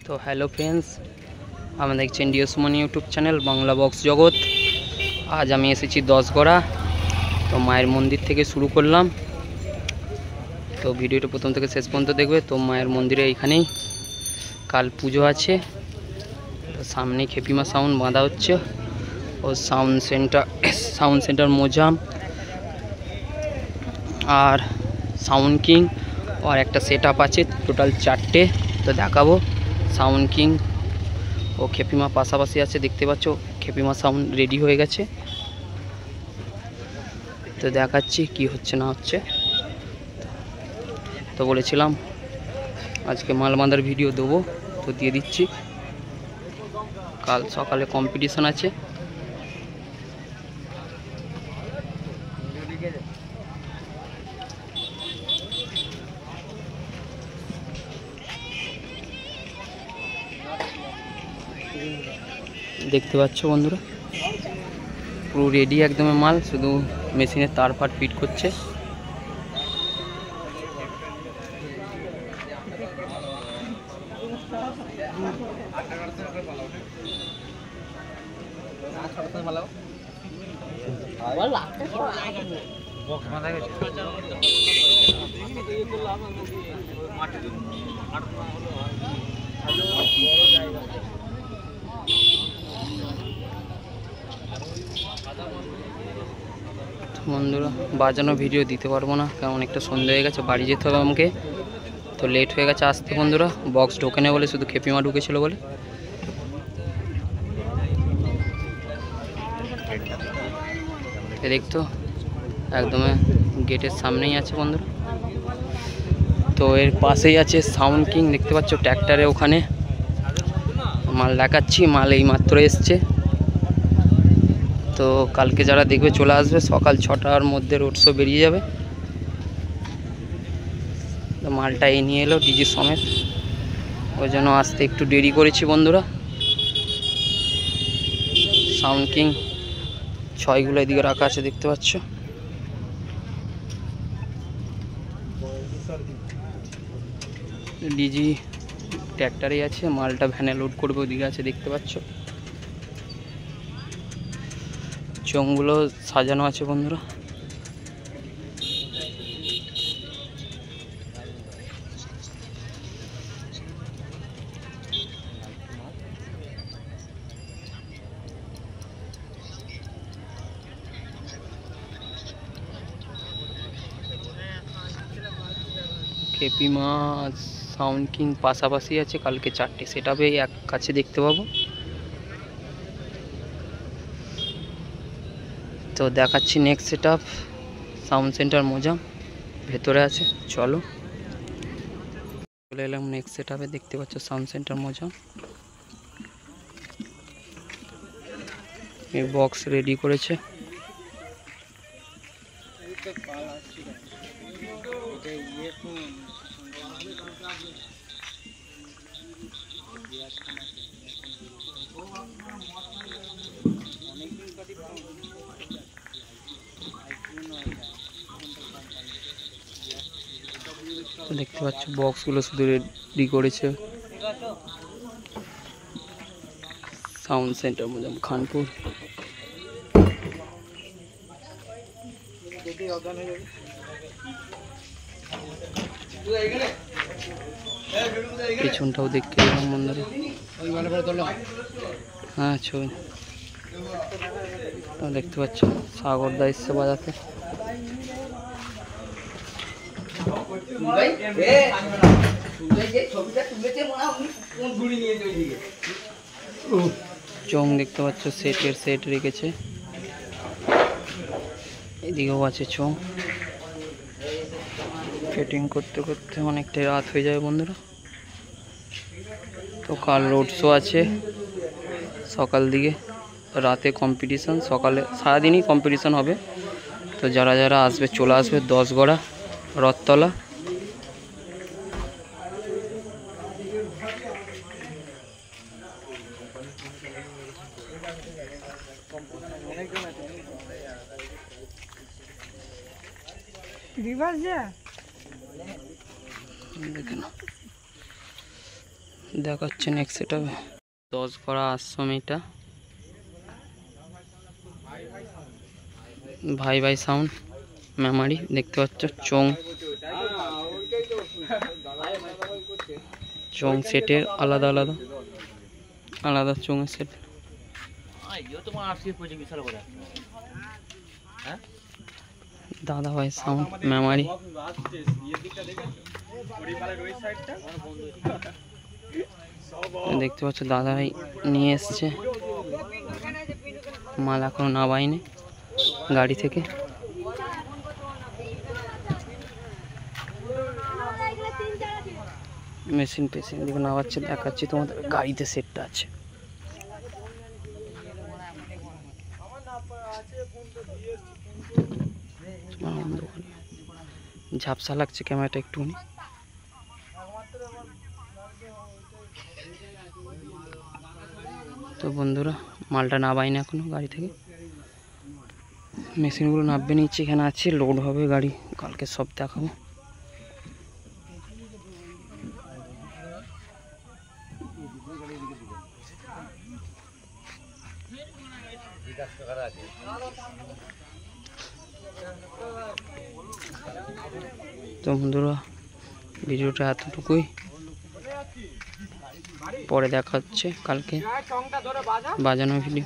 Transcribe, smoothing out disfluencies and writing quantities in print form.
তো hello friends, আমরা দেখছেন ডিও Suman YouTube channel Bangla box জগৎ। আজ আমি এসেছি দশগড়া। তো মায়ের মন্দির থেকে শুরু করলাম, তো ভিডিওটা প্রথম থেকে শেষ পর্যন্ত দেখবে। তো মায়ের মন্দিরে এইখানেই কাল পুজো আছে, তো সামনে খেপিমা সাউন্ড বাঁধা হচ্ছে। ও সাউন্ড সেন্টার মোজাম আর সাউন্ড কিং আর একটা সেট আপ আছে, টোটাল 4টে। তো দেখাবো সাউন্ড কিং ও খেপিমা পাশাপাশি আছে, দেখতে পাচ্ছ। খেপিমা সাউন্ড রেডি হয়ে গেছে, তো দেখাচ্ছি কি হচ্ছে না হচ্ছে। তো বলেছিলাম আজকে মাল বাঁধার ভিডিও দেবো, তো দিয়ে দিচ্ছি। কাল সকালে কম্পিটিশন আছে, দেখতে পাচ্ছ বন্ধুরা। পুরো রেডি একদম মাল, শুধু মেশিনের তার ফার ফিট করছে। বন্ধুরা বাজানো ভিডিও দিতে পারবো না, কারণ অনেকটা সন্ধ্যা হয়ে গেছে, বাড়ি যেতে হবে আমাকে। তো লেট হয়ে গেছে আসতে বন্ধুরা, বক্স ঢোকে না বলে, শুধু খেপিমা ঢুকেছিল বলে। দেখতো একদম গেটের সামনেই আছে বন্ধুরা। তো এর পাশেই আছে সাউন্ড কিং, দেখতে পাচ্ছ ট্র্যাক্টরে ওখানে মাল দেখাচ্ছি। মাল এই মাত্র এসছে, তো কালকে যারা দেখবে চলে আসবে, সকাল 6টার মধ্যে রোড শো বেরিয়ে যাবে। তো মালটা এই নিয়ে এলো ডিজি সমেত, ওই জন্য আসতে একটু দেরি করেছি বন্ধুরা। সাউন্ড কিং 6গুলো এদিকে রাখা আছে, দেখতে পাচ্ছ। ডিজি ট্র্যাক্টরেই আছে, মালটা ভ্যানে লোড করবে, ওদিকে আছে দেখতে পাচ্ছ। চোঙগুলো সাজানো আছে বন্ধুরা। খেপিমা সাউন্ড কিং পাশাপাশি আছে, কালকে 4টে সেট আপে এক কাছে দেখতে পাবো। তো দেখাচ্ছি next set up, sound centre Mozam ভেতরে আছে। চলো চলে এলাম নেক্সট সেট আপে, দেখতে পাচ্ছ সাউন্ড সেন্টার মোজাম। এই বক্স রেডি করেছে। দেখতে পাচ্ছ বক্সগুলো শুধু রেডি করেছে। Sound centre Mojam Khanpur. পিছনটাও দেখতে পেলাম বন্ধুরা। হ্যাঁ ছবি দেখতে পাচ্ছ, সাগরদা এসছে বাজাতে। চোং দেখতে পাচ্ছ, সেট রেখেছে, এদিকেও আছে চোং। ফিটিং করতে করতে অনেকটাই রাত হয়ে যায় বন্ধুরা। তো কাল রোড শো আছে সকাল দিকে, রাতে কম্পিটিশন, সকালে সারাদিনই কম্পিটিশন হবে। তো যারা যারা আসবে চলে আসবে দশগড়া রথতলা। দেখে না দেখাচ্ছে নেক্সট সেটা 10 গড়া আশ্রম। এটা ভাই ভাই সাউন্ড মেমারি দেখতে পাচ্ছ। চং সেটের আলাদা আলাদা আলাদা চোঙের সেট। দাদা ভাই সাউন্ড মেমারি দেখতে পাচ্ছ। দাদা ভাই নিয়ে এসছে মাল, এখনো নামায়নি গাড়ি থেকে। মেশিন পেশিন দিকে নামাচ্ছে, দেখাচ্ছি তোমাদের। গাড়িতে সেটটা আছে। ঝাপসা লাগছে ক্যামেরাটা একটুখানি। তো বন্ধুরা মালটা নামায়নি এখনো গাড়ি থেকে, মেশিনগুলো নামবে নিচ্ছে। এখানে আছে, লোড হবে গাড়ি, কালকে সব দেখাবো। তো বন্ধুরা ভিডিওটা এতটুকুই, পরে দেখা হচ্ছে কালকে বাজানো ভিডিও।